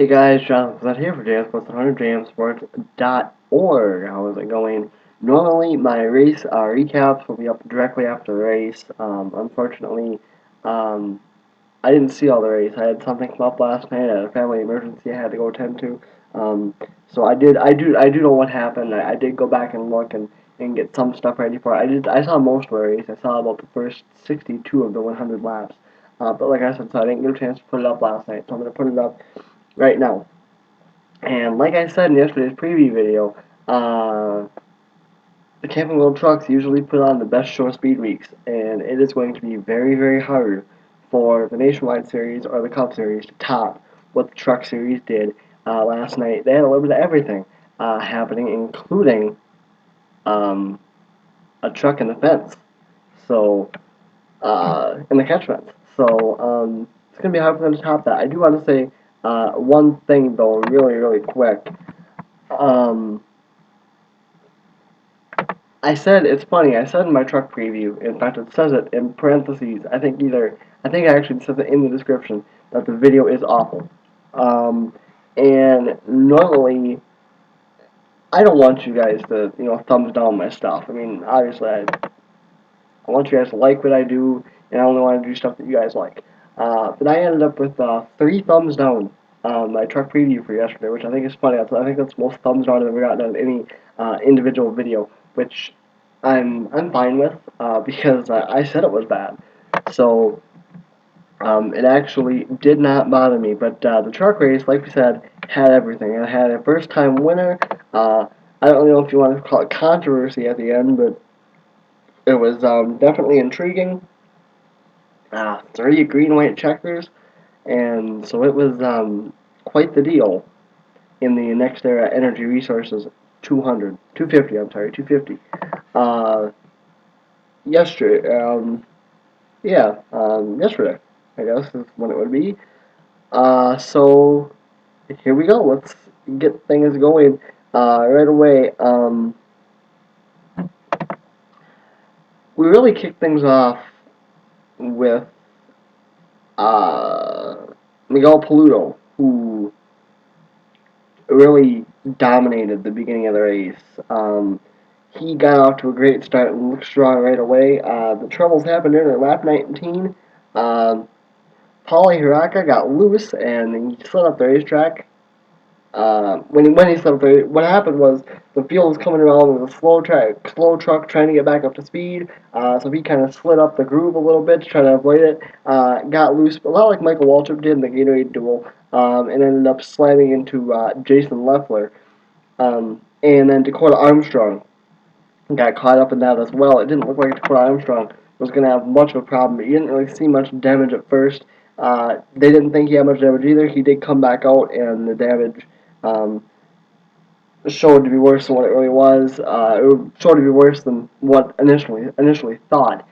Hey guys, Jonathan here for JamSports100JamSports.org. How is it going? Normally, my race recaps will be up directly after the race. Unfortunately, um, I didn't see all the race. I had something come up last night. I had a family emergency I had to go attend to. So I do know what happened. I did go back and look and get some stuff ready for it. I saw most of the race. I saw about the first 62 of the 100 laps. But like I said, so I didn't get a chance to put it up last night. So I'm going to put it up right now. And like I said in yesterday's preview video, the Camping World Trucks usually put on the best show speed weeks, and it is going to be very, very hard for the Nationwide Series or the Cup Series to top what the Truck Series did last night. They had a little bit of everything happening, including a truck in the fence, so in the catch fence. So it's going to be hard for them to top that. I do want to say one thing though, really, really quick. I said, it's funny, I said in my truck preview, in fact it says it in parentheses, I think it actually says it in the description, that the video is awful. And normally, I don't want you guys to, thumbs down my stuff. I mean, obviously, I want you guys to like what I do, and I only want to do stuff that you guys like. But I ended up with 3 thumbs down on my truck preview for yesterday, which I think is funny. I think that's the most thumbs down I've ever gotten on any individual video, which I'm fine with because I said it was bad. So it actually did not bother me. But the truck race, like we said, had everything. It had a first-time winner. I don't know if you want to call it controversy at the end, but it was definitely intriguing. 30 green-white checkers, and so it was quite the deal in the NextEra Energy Resources 250, I'm sorry, 250. Yesterday, yesterday, I guess is when it would be. So here we go. Let's get things going right away. We really kicked things off with Miguel Paludo, who really dominated the beginning of the race. He got off to a great start and looked strong right away. The troubles happened in at lap 19. Paulie Hiraka got loose and he slid up the racetrack. When he slid up what happened was the field was coming around with a slow truck trying to get back up to speed. So he kind of slid up the groove a little bit to try to avoid it. Got loose, a lot like Michael Waltrip did in the Gatorade duel, and ended up slamming into Jason Leffler. And then Dakota Armstrong got caught up in that as well. It didn't look like Dakota Armstrong was going to have much of a problem. He didn't really see much damage at first. They didn't think he had much damage either. He did come back out, and the damage showed to be worse than what it really was. It showed to be worse than what initially thought.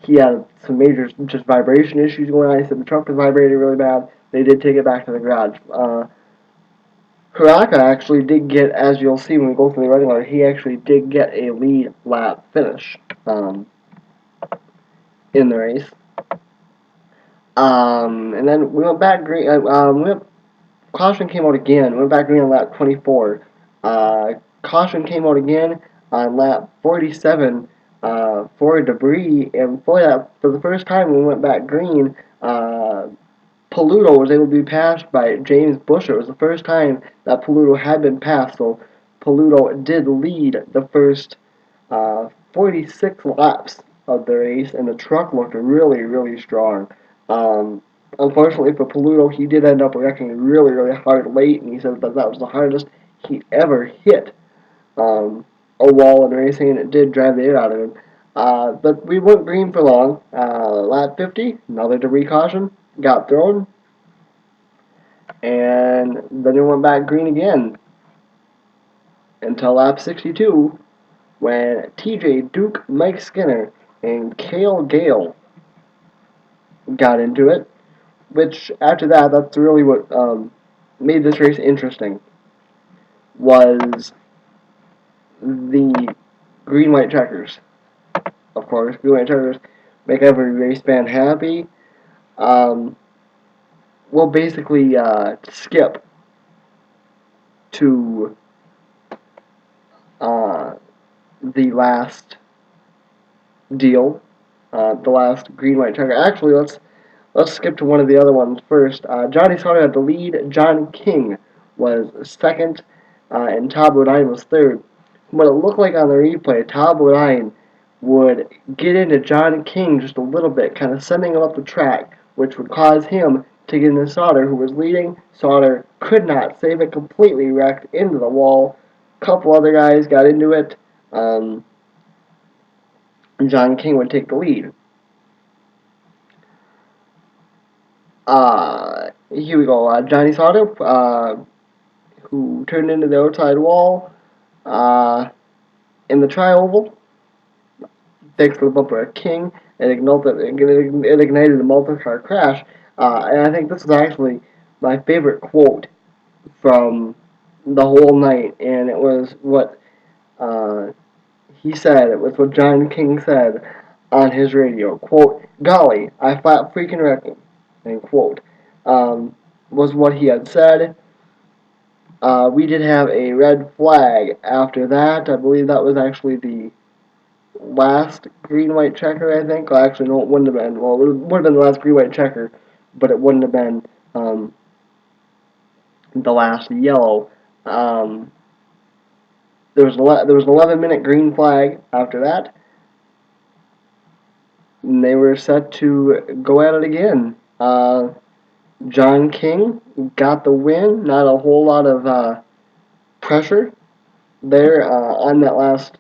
He had some major just vibration issues going on. He said the truck was vibrating really bad. They did take it back to the garage. Hiraka actually did get, as you'll see when we go through the running order, he actually did get a lead lap finish in the race. And then we went back green. Caution came out again. We went back green on lap 24. Caution came out again on lap 47 for debris, and for the first time we went back green, Paludo was able to be passed by James Busher. It was the first time that Paludo had been passed, so Paludo did lead the first 46 laps of the race, and the truck looked really, really strong. Unfortunately for Paludo, he did end up wrecking really, really hard late, and he said that was the hardest he ever hit a wall in racing, and it did drive the air out of him. But we weren't green for long. Lap 50, another debris caution got thrown, and then it went back green again until lap 62, when TJ Duke, Mike Skinner, and Cale Gale got into it. Which after that, that's really what made this race interesting. Was the green-white checkers. Of course, green-white checkers make every race fan happy. When we'll basically skip to the last deal, the last green-white checker. Actually, let's skip to one of the other ones first. Johnny Sauter had the lead. John King was second, and Todd Bodine was third. What it looked like on the replay, Todd Bodine would get into John King just a little bit, kind of sending him up the track, which would cause him to get into Sauter, who was leading. Sauter could not save it, completely wrecked into the wall. A couple other guys got into it. John King would take the lead. Here we go. Johnny Sauter, who turned into the outside wall in the tri-oval, thanks to the bumper of King. It ignited a multi-car crash. And I think this is actually my favorite quote from the whole night, and it was what he said. It was what John King said on his radio. Quote, "Golly, I flat freaking wrecked him." End quote. Was what he had said. We did have a red flag after that. I believe that was actually the last green-white checker, I think. Well, actually, no, it wouldn't have been. Well, it would have been the last green-white checker, but it wouldn't have been the last yellow. There was an 11-minute green flag after that, and they were set to go at it again. John King got the win. Not a whole lot of pressure there on that last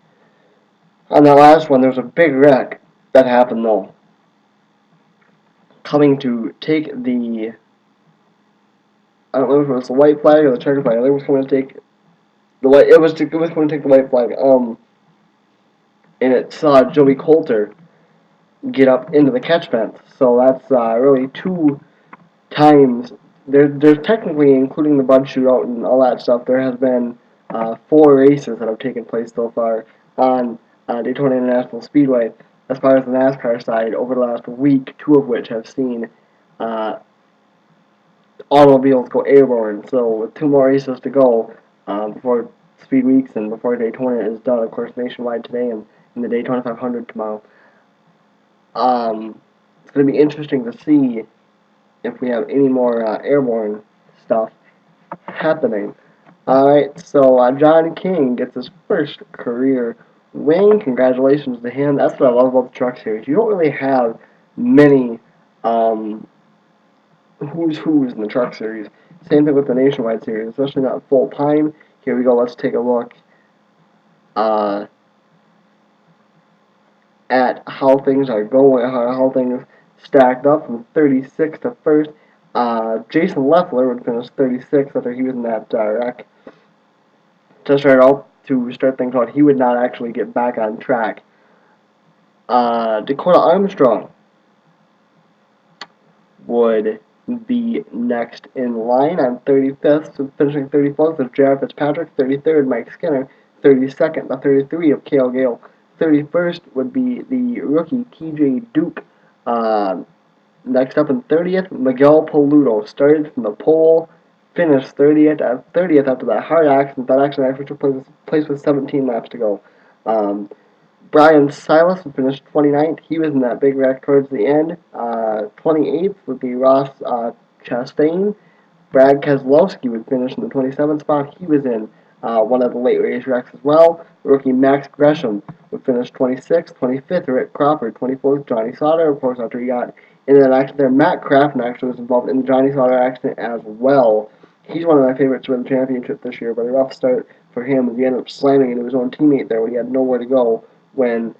one. There was a big wreck that happened though. Coming to take the, I don't know if it was the white flag or the checker flag. I think it was coming to take the white. It was going to take the white flag. And it saw Joey Coulter get up into the catch fence. So that's really 2 times. There's technically, including the Bud Shootout and all that stuff, there has been 4 races that have taken place so far on Daytona International Speedway. As far as the NASCAR side, over the last week, 2 of which have seen automobiles go airborne. So with 2 more races to go before Speed Weeks and before Daytona is done, of course, nationwide today and in the Daytona 500 tomorrow. It's going to be interesting to see if we have any more airborne stuff happening. Alright, so John King gets his first career win. Congratulations to him. That's what I love about the Truck Series. You don't really have many who's in the Truck Series. Same thing with the Nationwide Series, especially not full time. Here we go. Let's take a look at how things are going, how things stacked up from 36 to first. Jason Leffler would finish 36 after he was in that wreck. To start things out, he would not actually get back on track. Dakota Armstrong would be next in line on 35th, so finishing 34th of Jared Fitzpatrick, 33rd Mike Skinner, 32nd the 33 of Cale Gale, 31st would be the rookie TJ Duke. Next up in 30th, Miguel Paludo started from the pole, finished 30th after that hard accident. That accident actually took place with 17 laps to go. Brian Silas would finish 29th. He was in that big wreck towards the end. 28th would be Ross Chastain. Brad Keselowski would finish in the 27th spot. He was in one of the late race wrecks as well. Rookie Max Gresham would finish 26th. 25th, Rick Crawford. 24th, Johnny Sauter. Of course, after he got in that accident there, Matt Crafton actually was involved in the Johnny Sauter accident as well. He's one of my favorites to win the championship this year, but a rough start for him as he ended up slamming into his own teammate there when he had nowhere to go. When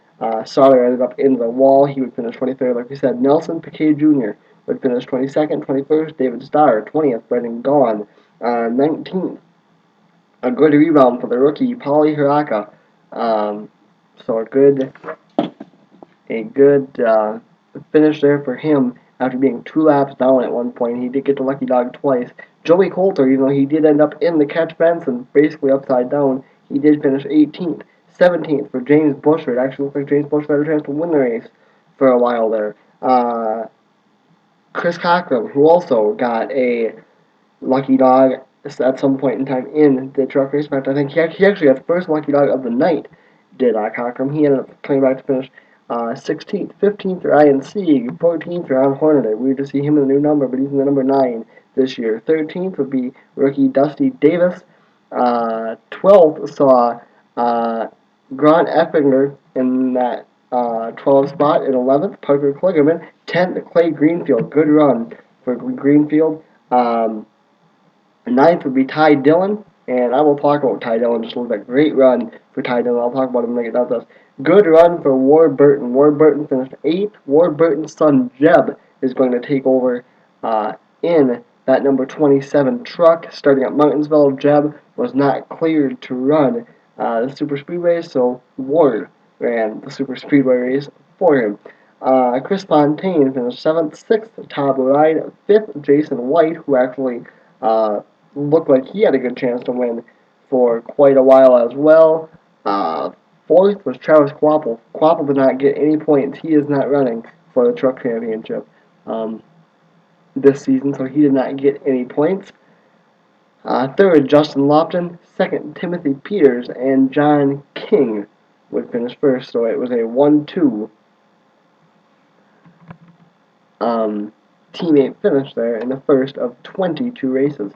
Sauter ended up into the wall, he would finish 23rd. Like we said, Nelson Piquet Jr. would finish 22nd, 21st, David Starr, 20th, Brendan Gaughan, 19th. A good rebound for the rookie, Paulie Hiraka. So a good finish there for him after being 2 laps down at one point. He did get the lucky dog twice. Joey Coulter, even though he did end up in the catch fence and basically upside down, he did finish 18th. 17th for James Bushra. It actually looked like James Bushra had a chance to win the race for a while there. Chris Cockrum, who also got a lucky dog at some point in time in the truck race. In fact, I think he actually got the first lucky dog of the night, did Cockrum. He ended up coming back to finish 16th, 15th for INC, 14th for on Hornaday. Weird to see him in the new number, but he's in the number 9 this year. 13th would be rookie Dusty Davis. 12th saw Grant Effinger in that 12th spot. In 11th, Parker Kligerman. 10th, Clay Greenfield. Good run for Greenfield. Ninth would be Ty Dillon, and I will talk about Ty Dillon just a little bit. Great run for Ty Dillon. I'll talk about him when I get down to this. Good run for Ward Burton. Ward Burton finished 8th. Ward Burton's son Jeb is going to take over in that number 27 truck starting at Martinsville. Jeb was not cleared to run the Super Speedway, so Ward ran the Super Speedway race for him. Chris Fontaine finished 7th, 6th, Todd Ride, 5th, Jason White, who actually looked like he had a good chance to win for quite a while as well. 4th was Travis Quapple. Quapple did not get any points. He is not running for the Truck Championship this season, so he did not get any points. 3rd, Justin Lofton. 2nd, Timothy Peters, and John King would finish first, so it was a 1-2 teammate finish there in the first of 22 races.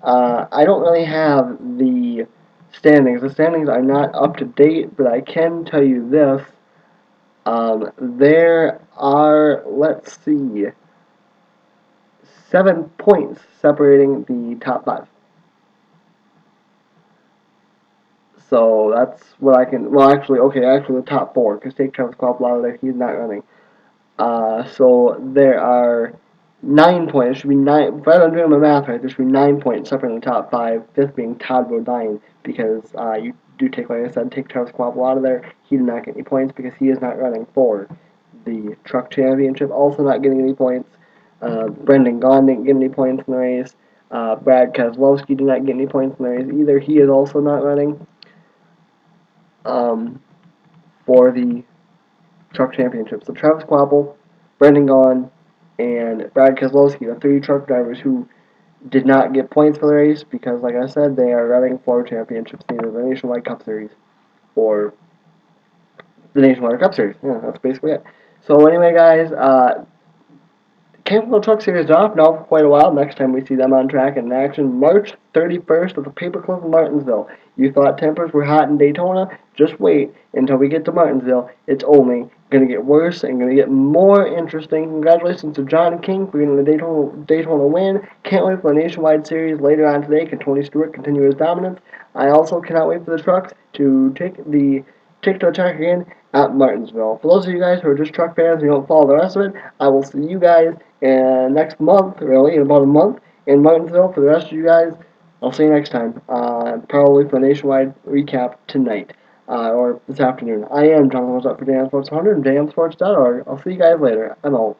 I don't really have the standings. The standings are not up to date, but I can tell you this. There are, let's see, 7 points separating the top 5. So that's what I can, well, actually the top 4, because take Travis Quapple out of there, he's not running. So there are 9 points. It should be 9. If I'm doing my math right, there should be 9 points separating the top 5. 5th being Todd Bodine, because you do take, like I said, take Travis Quapple out of there. He did not get any points because he is not running for the Truck Championship. Also not getting any points. Brendan Gaughan didn't get any points in the race. Brad Keselowski did not get any points in the race either. He is also not running for the Truck Championship. So Travis Quapple, Brendan Gaughan, and Brad Keselowski, the 3 truck drivers who did not get points for the race because, like I said, they are running for championships, either the Nationwide Cup Series or the Nationwide Cup Series. Yeah, that's basically it. So anyway, guys, Campbell Truck Series is off now for quite a while. Next time we see them on track in action, March 31st at the Paperclip in Martinsville. You thought tempers were hot in Daytona? Just wait until we get to Martinsville. It's only going to get worse and going to get more interesting. Congratulations to John King for getting the Daytona win. Can't wait for the Nationwide Series later on today. Can Tony Stewart continue his dominance? I also cannot wait for the trucks to take to the track again at Martinsville. For those of you guys who are just truck fans and you don't follow the rest of it, I will see you guys next month, really, in about a month, in Martinsville. For the rest of you guys, I'll see you next time. Probably for the Nationwide recap tonight, or this afternoon. I am Jonathan What's Up for Dan Sports 100 and dansports.org. I'll see you guys later. I'm out.